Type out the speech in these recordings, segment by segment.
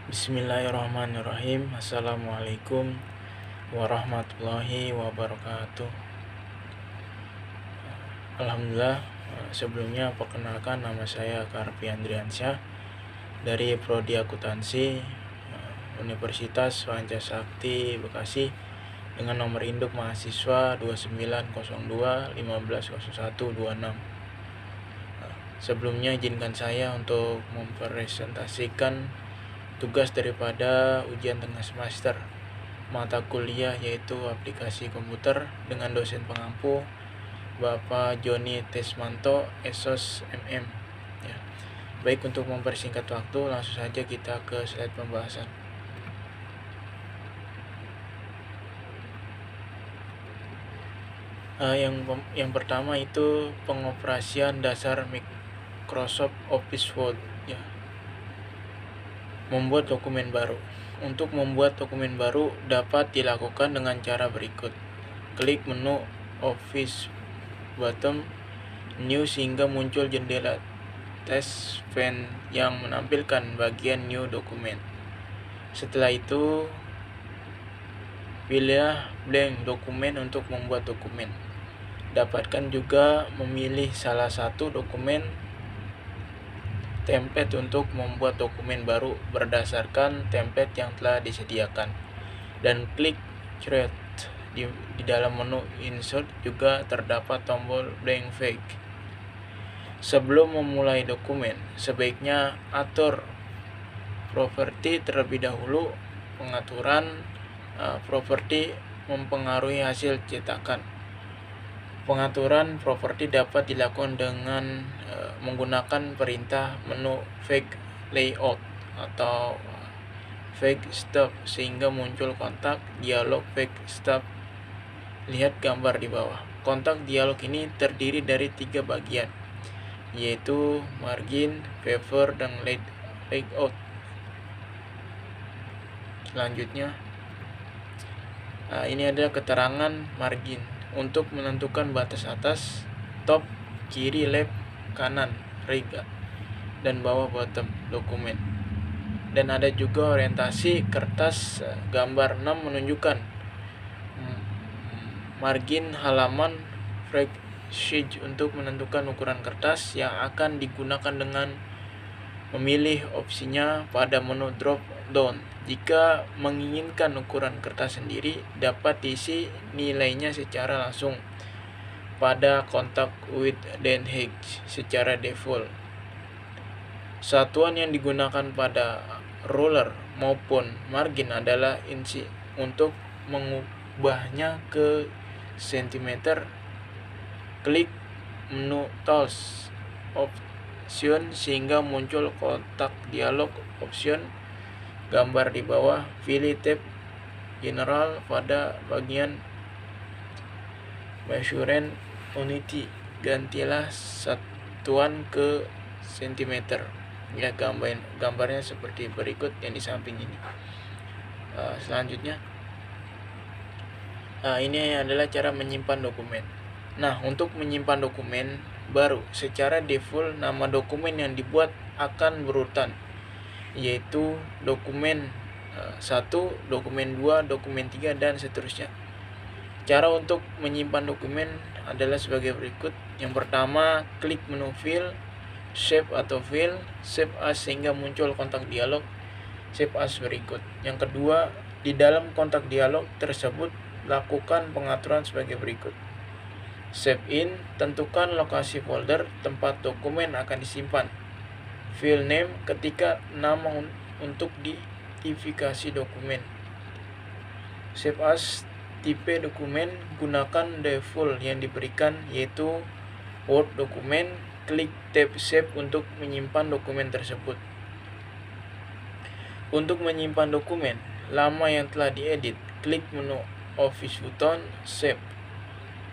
Bismillahirrahmanirrahim. Assalamualaikum warahmatullahi wabarakatuh. Alhamdulillah, sebelumnya perkenalkan nama saya Karpi Andriansyah dari Prodi Akuntansi Universitas Pancasakti Bekasi dengan nomor induk mahasiswa 2902 Sebelumnya izinkan saya untuk mempresentasikan tugas daripada ujian tengah semester mata kuliah yaitu aplikasi komputer dengan dosen pengampu Bapak Joni Tesmanto Esos MM ya. Baik, untuk mempersingkat waktu langsung saja kita ke slide pembahasan. Yang pertama itu pengoperasian dasar Microsoft Office Word ya. Membuat dokumen baru. Untuk membuat dokumen baru dapat dilakukan dengan cara berikut. Klik menu Office button New sehingga muncul jendela test pane yang menampilkan bagian New Document. Setelah itu, pilih blank dokumen untuk membuat dokumen. Dapatkan juga memilih salah satu dokumen template untuk membuat dokumen baru berdasarkan template yang telah disediakan, dan klik create. Di dalam menu insert juga terdapat tombol blank fake. Sebelum memulai dokumen, sebaiknya atur properti terlebih dahulu. Pengaturan properti mempengaruhi hasil cetakan. Pengaturan properti dapat dilakukan dengan menggunakan perintah menu fake layout atau fake stop sehingga muncul kontak dialog fake stop. Lihat gambar di bawah. Kontak dialog ini terdiri dari 3 bagian, yaitu margin, favor, dan layout. Selanjutnya, ini adalah keterangan margin untuk menentukan batas atas, top, kiri, left, kanan, right, dan bawah bottom dokumen. Dan ada juga orientasi kertas. Gambar 6 menunjukkan margin halaman sheet untuk menentukan ukuran kertas yang akan digunakan dengan memilih opsinya pada menu drop down. Jika menginginkan ukuran kertas sendiri, dapat diisi nilainya secara langsung pada kontak width dan height secara default. Satuan yang digunakan pada ruler maupun margin adalah inci. Untuk mengubahnya ke sentimeter, klik menu tools option sehingga muncul kotak dialog option. Gambar di bawah, pilih tab general pada bagian measurement unity, gantilah satuan ke sentimeter. Ya, gambarnya seperti berikut yang di samping ini. Selanjutnya, ini adalah cara menyimpan dokumen. Nah, untuk menyimpan dokumen baru, secara default nama dokumen yang dibuat akan berurutan, yaitu dokumen 1, dokumen 2, dokumen 3, dan seterusnya. Cara untuk menyimpan dokumen adalah sebagai berikut. Yang pertama, klik menu File, Save atau File, Save As sehingga muncul kontak dialog Save As berikut. Yang kedua, di dalam kontak dialog tersebut lakukan pengaturan sebagai berikut. Save in, tentukan lokasi folder tempat dokumen akan disimpan. File name, ketika nama untuk diidentifikasi dokumen. Save as, tipe dokumen, gunakan default yang diberikan yaitu Word dokumen. Klik tab Save untuk menyimpan dokumen tersebut. Untuk menyimpan dokumen lama yang telah diedit, klik menu Office button Save.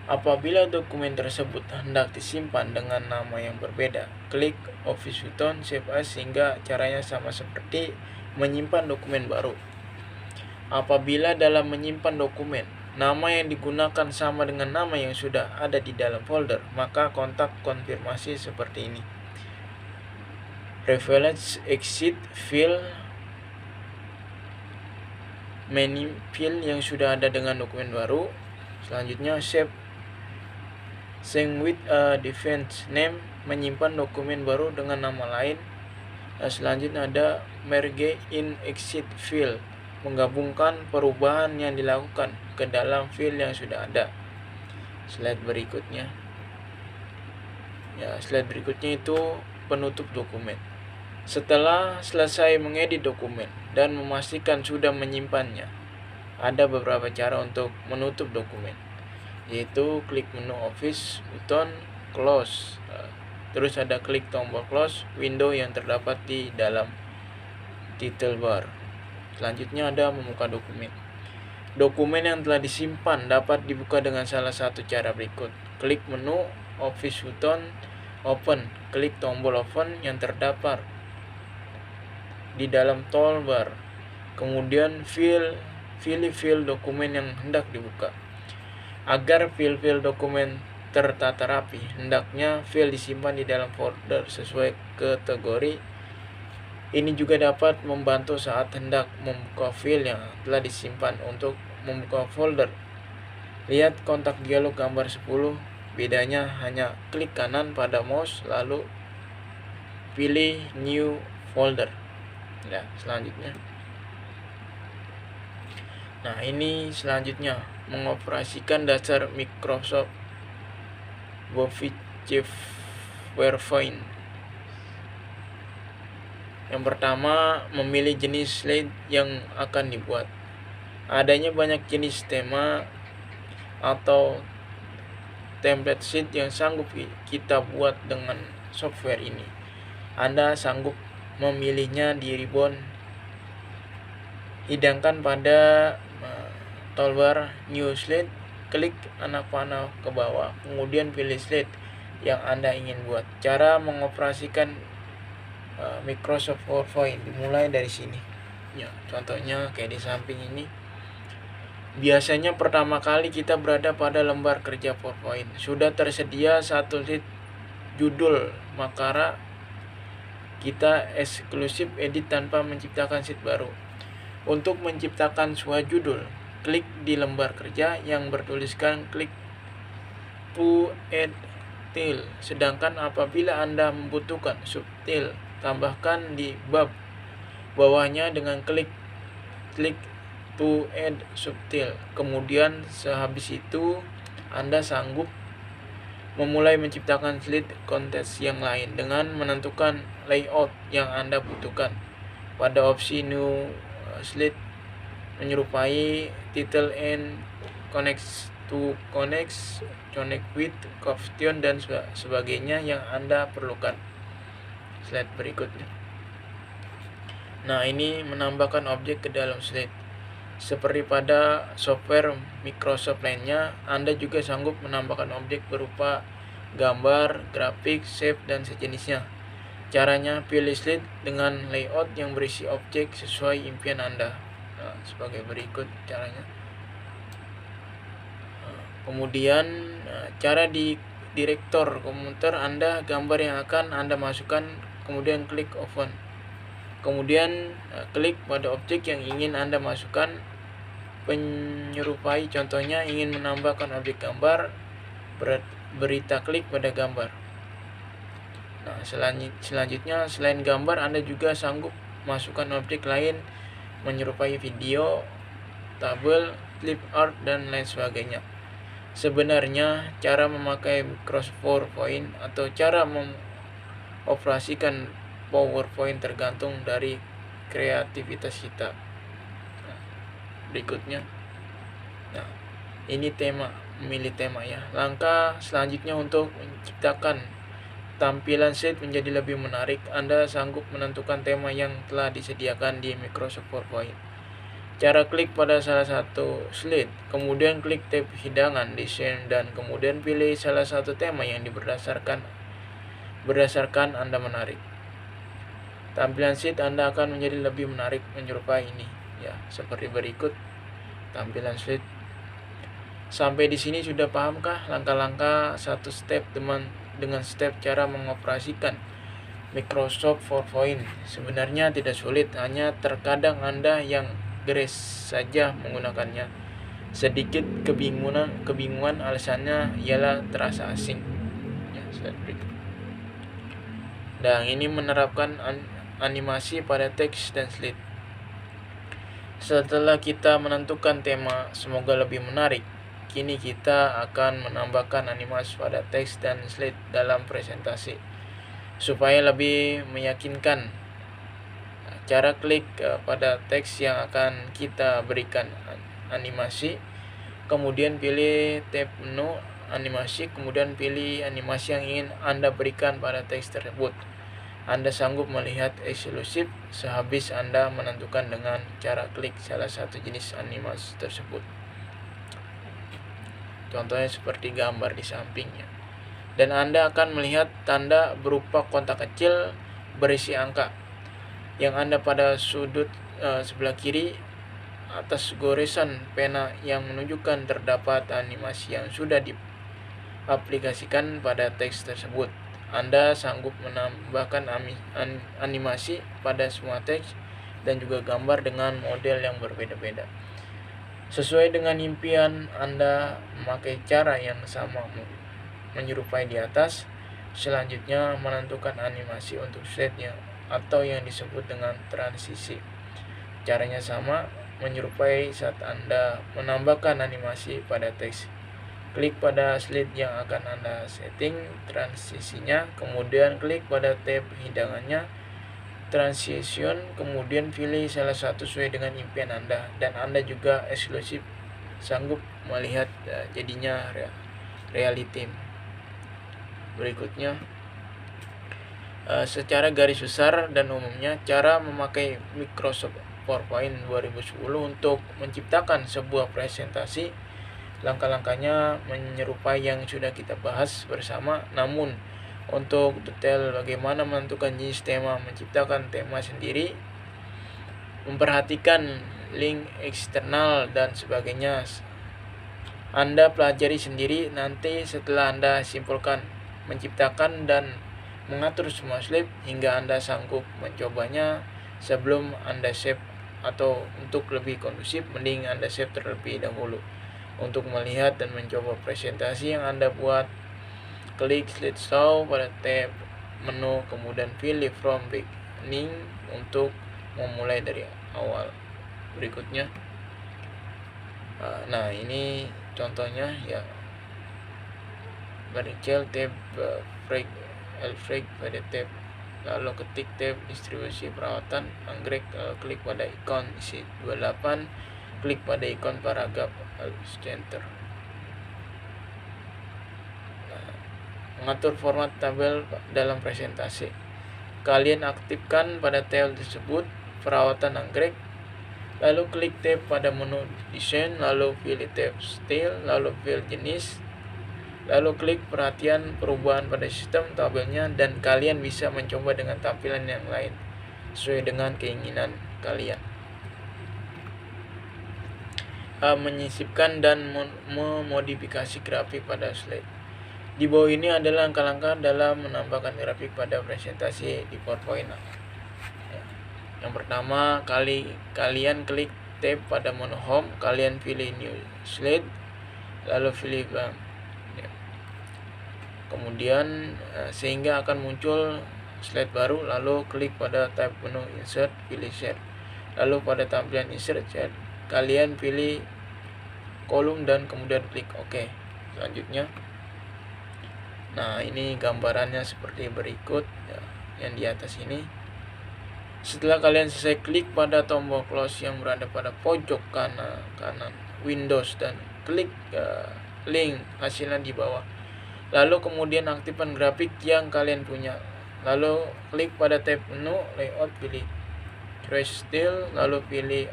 Apabila dokumen tersebut hendak disimpan dengan nama yang berbeda, klik Office button Save As sehingga caranya sama seperti menyimpan dokumen baru. Apabila dalam menyimpan dokumen nama yang digunakan sama dengan nama yang sudah ada di dalam folder, maka kontak konfirmasi seperti ini. Privilege exit file manipil yang sudah ada dengan dokumen baru. Selanjutnya save with a different name, menyimpan dokumen baru dengan nama lain. Selanjutnya ada merge in exit file, menggabungkan perubahan yang dilakukan ke dalam file yang sudah ada. Slide berikutnya. Slide berikutnya itu penutup dokumen. Setelah selesai mengedit dokumen dan memastikan sudah menyimpannya, ada beberapa cara untuk menutup dokumen, yaitu klik menu Office, button Close, terus ada klik tombol Close window yang terdapat di dalam title bar. Selanjutnya ada membuka dokumen. Dokumen yang telah disimpan dapat dibuka dengan salah satu cara berikut. Klik menu Office, button Open, klik tombol Open yang terdapat di dalam toolbar. Kemudian pilih file dokumen yang hendak dibuka. Agar file dokumen tertata rapi, hendaknya file disimpan di dalam folder sesuai kategori. Ini juga dapat membantu saat hendak membuka file yang telah disimpan. Untuk membuka folder, lihat kontak dialog gambar 10. Bedanya hanya klik kanan pada mouse lalu pilih new folder. Selanjutnya. Ini selanjutnya mengoperasikan dasar Microsoft PowerPoint. Yang pertama, memilih jenis slide yang akan dibuat. Adanya banyak jenis tema atau template sheet yang sanggup kita buat dengan software ini. Anda sanggup memilihnya di ribbon. Hidangkan pada toolbar New Slide, klik anak panah ke bawah, kemudian pilih slide yang Anda ingin buat. Cara mengoperasikan Microsoft PowerPoint dimulai dari sini. Contohnya kayak di samping ini. Biasanya pertama kali kita berada pada lembar kerja PowerPoint, sudah tersedia satu slide judul, maka kita eksklusif edit tanpa menciptakan sheet baru. Untuk menciptakan sebuah judul, klik di lembar kerja yang bertuliskan klik to add title. Sedangkan apabila Anda membutuhkan subtitle, tambahkan di bab bawahnya dengan klik to add subtitle. Kemudian sehabis itu Anda sanggup memulai menciptakan slide konteks yang lain dengan menentukan layout yang Anda butuhkan. Pada opsi new slide menyerupai title and connect with caption dan sebagainya yang Anda perlukan. Slide berikutnya. Ini menambahkan objek ke dalam slide. Seperti pada software Microsoft lainnya, Anda juga sanggup menambahkan objek berupa gambar, grafik, shape, dan sejenisnya. Caranya, pilih slide dengan layout yang berisi objek sesuai impian Anda. Sebagai berikut caranya. Kemudian, cara di direktor komputer Anda, gambar yang akan Anda masukkan, kemudian klik open. Kemudian klik pada objek yang ingin Anda masukkan, penyerupai, contohnya ingin menambahkan objek gambar, berita klik pada gambar. Selanjutnya selain gambar, Anda juga sanggup masukkan objek lain menyerupai video, tabel, clip art, dan lain sebagainya. Sebenarnya cara memakai Microsoft PowerPoint atau cara mengoperasikan PowerPoint tergantung dari kreativitas kita. Berikutnya, ini memilih tema ya. Langkah selanjutnya untuk menciptakan tampilan slide menjadi lebih menarik, Anda sanggup menentukan tema yang telah disediakan di Microsoft PowerPoint. Cara klik pada salah satu slide, kemudian klik tab hidangan desain dan kemudian pilih salah satu tema yang berdasarkan Anda menarik. Tampilan sheet Anda akan menjadi lebih menarik menyerupai ini ya, seperti berikut tampilan sheet. Sampai di sini sudah pahamkah langkah-langkah satu step dengan step cara mengoperasikan Microsoft PowerPoint? Sebenarnya tidak sulit, hanya terkadang Anda yang Grace saja menggunakannya. Sedikit kebingungan alasannya ialah terasa asing. Ya, slide berikut. Dan ini menerapkan animasi pada teks dan slide. Setelah kita menentukan tema semoga lebih menarik, kini kita akan menambahkan animasi pada teks dan slide dalam presentasi supaya lebih meyakinkan. Cara klik pada teks yang akan kita berikan animasi, kemudian pilih tab menu animasi, kemudian pilih animasi yang ingin Anda berikan pada teks tersebut. Anda sanggup melihat eksklusif sehabis Anda menentukan dengan cara klik salah satu jenis animasi tersebut. Contohnya seperti gambar di sampingnya. Dan Anda akan melihat tanda berupa kotak kecil berisi angka yang Anda pada sudut sebelah kiri atas goresan pena yang menunjukkan terdapat animasi yang sudah diaplikasikan pada teks tersebut. Anda sanggup menambahkan animasi pada semua teks dan juga gambar dengan model yang berbeda-beda. Sesuai dengan impian Anda memakai cara yang sama menyerupai di atas. Selanjutnya menentukan animasi untuk slide-nya atau yang disebut dengan transisi. Caranya sama, menyerupai saat Anda menambahkan animasi pada teks. Klik pada slide yang akan Anda setting transisinya, kemudian klik pada tab hidangannya transition, kemudian pilih salah satu sesuai dengan impian Anda, dan Anda juga eksklusif sanggup melihat jadinya reality. Berikutnya, secara garis besar dan umumnya cara memakai Microsoft PowerPoint 2010 untuk menciptakan sebuah presentasi. Langkah-langkahnya menyerupai yang sudah kita bahas bersama, namun untuk detail bagaimana menentukan jenis tema, menciptakan tema sendiri, memperhatikan link eksternal dan sebagainya, Anda pelajari sendiri nanti setelah Anda simpulkan, menciptakan dan mengatur semua slide hingga Anda sanggup mencobanya. Sebelum Anda save atau untuk lebih kondusif, mending Anda save terlebih dahulu. Untuk melihat dan mencoba presentasi yang Anda buat, klik slide show pada tab menu, kemudian pilih from beginning untuk memulai dari awal. Berikutnya, nah ini contohnya ya, bericel tab break pada tab, lalu ketik tab distribusi perawatan anggrek, klik pada ikon isi 28, klik pada ikon paragraf center. Mengatur format tabel dalam presentasi, kalian aktifkan pada tabel tersebut perawatan anggrek, lalu klik tab pada menu desain, lalu pilih tab style, lalu pilih jenis, lalu klik perhatian perubahan pada sistem tabelnya, dan kalian bisa mencoba dengan tampilan yang lain sesuai dengan keinginan kalian. Menyisipkan dan memodifikasi grafik pada slide. Di bawah ini adalah langkah-langkah dalam menambahkan grafik pada presentasi di PowerPoint. Yang pertama, kalian klik tab pada menu home, kalian pilih new slide, lalu pilih kemudian sehingga akan muncul slide baru, lalu klik pada tab menu insert, pilih share, lalu pada tampilan insert share kalian pilih kolom dan kemudian klik OK. Selanjutnya, nah ini gambarannya seperti berikut ya, yang di atas ini. Setelah kalian selesai, klik pada tombol close yang berada pada pojok kanan Windows dan klik link hasilnya di bawah. Lalu kemudian aktifkan grafik yang kalian punya. Lalu klik pada tab menu layout, pilih trace style, lalu pilih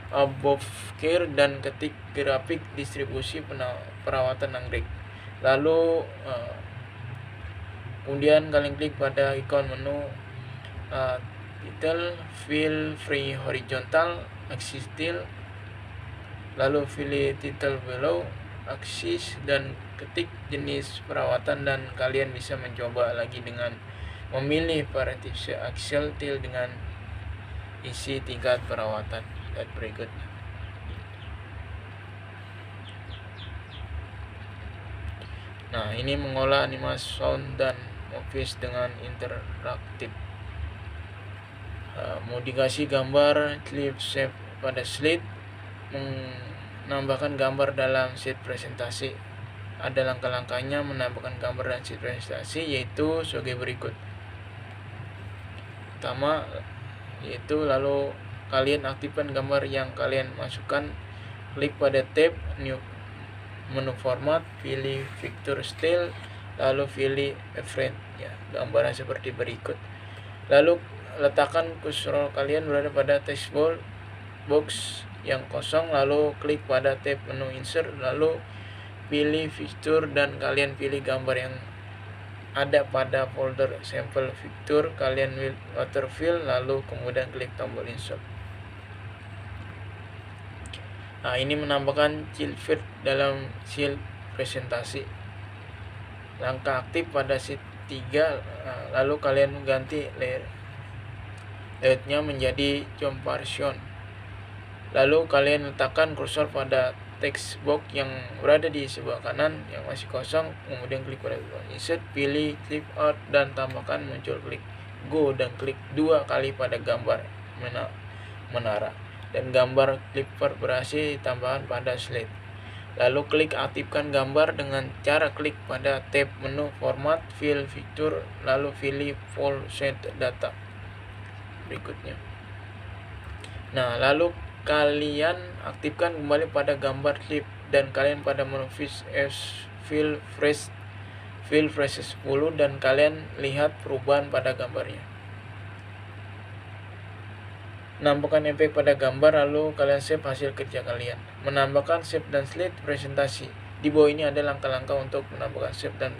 above care dan ketik grafik distribusi perawatan anggrek. Lalu kemudian kalian klik pada ikon menu title, fill free horizontal axis style, lalu pilih title below axis dan ketik jenis perawatan, dan kalian bisa mencoba lagi dengan memilih variatif axial style dengan isi tingkat perawatan. Dan berikutnya. Nah, ini mengolah animasi sound dan movies dengan interaktif. Modifikasi gambar clip shape pada slide, menambahkan gambar dalam sheet presentasi. Ada langkah-langkahnya menambahkan gambar dan sheet presentasi, yaitu sebagai berikut. Pertama, yaitu lalu kalian aktifkan gambar yang kalian masukkan, klik pada tab new menu format, pilih picture style, lalu pilih effect ya, gambarnya seperti berikut. Lalu letakkan kursor kalian berada pada text box yang kosong, lalu klik pada tab menu insert, lalu pilih picture dan kalian pilih gambar yang ada pada folder sampel picture, kalian waterfill, lalu kemudian klik tombol insert. Nah, ini menambahkan child feed dalam sheet presentasi. Langkah aktif pada sheet 3, lalu kalian mengganti layoutnya menjadi jump version. Lalu kalian letakkan kursor pada text box yang berada di sebelah kanan yang masih kosong, kemudian klik pada insert, pilih clip out dan tambahkan muncul klik go dan klik 2 kali pada gambar menara, dan gambar clipper berhasil ditambahkan pada slide. Lalu klik aktifkan gambar dengan cara klik pada tab menu format, fill picture, lalu pilih full set data. Berikutnya. Nah, lalu kalian aktifkan kembali pada gambar clip dan kalian pada menu fill fresh 10 dan kalian lihat perubahan pada gambarnya. Menambahkan efek pada gambar, lalu kalian save hasil kerja kalian. Menambahkan save dan slide presentasi. Di bawah ini ada langkah-langkah untuk menambahkan save dan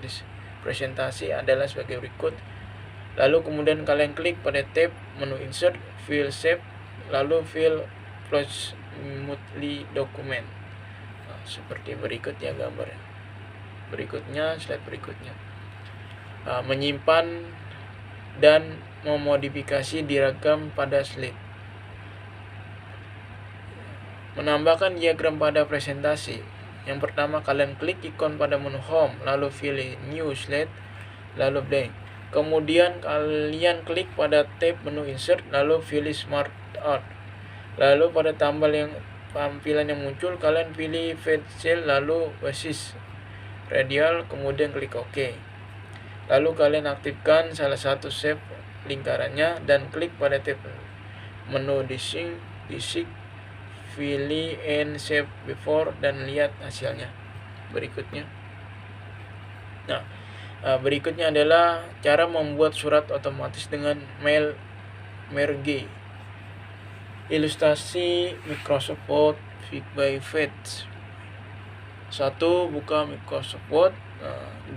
presentasi adalah sebagai berikut. Lalu kemudian kalian klik pada tab menu insert, fill save, lalu fill close smoothly document. Nah, seperti berikut ya gambarnya. Berikutnya, slide berikutnya. Menyimpan dan memodifikasi diagram pada slide. Menambahkan diagram pada presentasi. Yang pertama, kalian klik ikon pada menu home, lalu pilih new slide, lalu blank. Kemudian kalian klik pada tab menu insert, lalu pilih smart out. Lalu pada tampilan yang muncul, kalian pilih fade cell, lalu basis radial, kemudian klik OK. Lalu kalian aktifkan salah satu shape lingkarannya dan klik pada tab menu dising, pilih and save before dan lihat hasilnya. Berikutnya. Nah, berikutnya adalah cara membuat surat otomatis dengan mail merge. Ilustrasi Microsoft Word by Fate. 1. Buka Microsoft Word.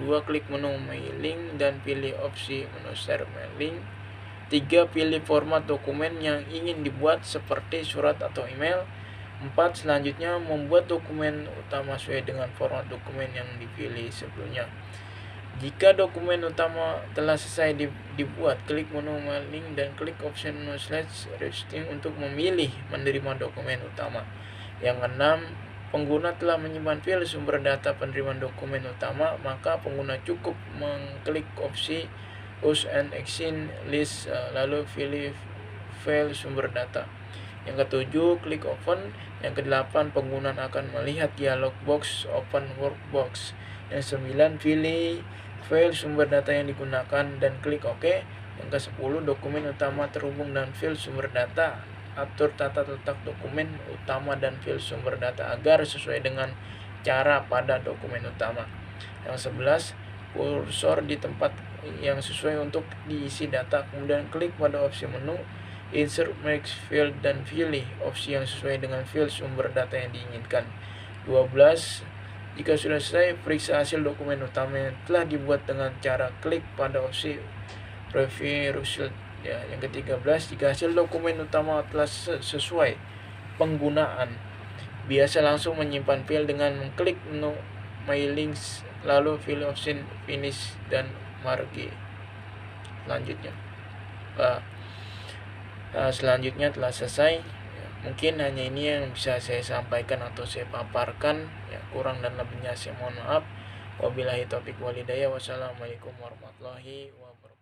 2. Klik menu mailing dan pilih opsi menu share mailing. 3. Pilih format dokumen yang ingin dibuat seperti surat atau email. 4. Selanjutnya membuat dokumen utama sesuai dengan format dokumen yang dipilih sebelumnya. Jika dokumen utama telah selesai dibuat, klik menu mailing dan klik option menu slash registering untuk memilih menerima dokumen utama. Yang 6. Pengguna telah menyimpan file sumber data penerimaan dokumen utama, maka pengguna cukup mengklik opsi Use and Action List, lalu pilih file sumber data. Yang ke-7, klik open. Yang ke-8, pengguna akan melihat dialog box open workbox. Yang 9, pilih file sumber data yang digunakan dan klik OK. Yang ke-10, dokumen utama terhubung dan file sumber data. Atur tata letak dokumen utama dan file sumber data agar sesuai dengan cara pada dokumen utama. Yang 11, kursor di tempat yang sesuai untuk diisi data, kemudian klik pada opsi menu insert max field dan pilih opsi yang sesuai dengan field sumber data yang diinginkan. 12. Jika sudah selesai, periksa hasil dokumen utama yang telah dibuat dengan cara klik pada opsi review result. Ya, yang ke-13, jika hasil dokumen utama telah sesuai penggunaan, biasa langsung menyimpan file dengan mengklik menu mailing, lalu pilih option finish dan marge. Selanjutnya, selanjutnya telah selesai. Ya, mungkin hanya ini yang bisa saya sampaikan atau saya paparkan. Ya, kurang dan lebihnya saya mohon maaf. Wabillahi taufiq walhidayah. Wassalamualaikum warahmatullahi wabarakatuh.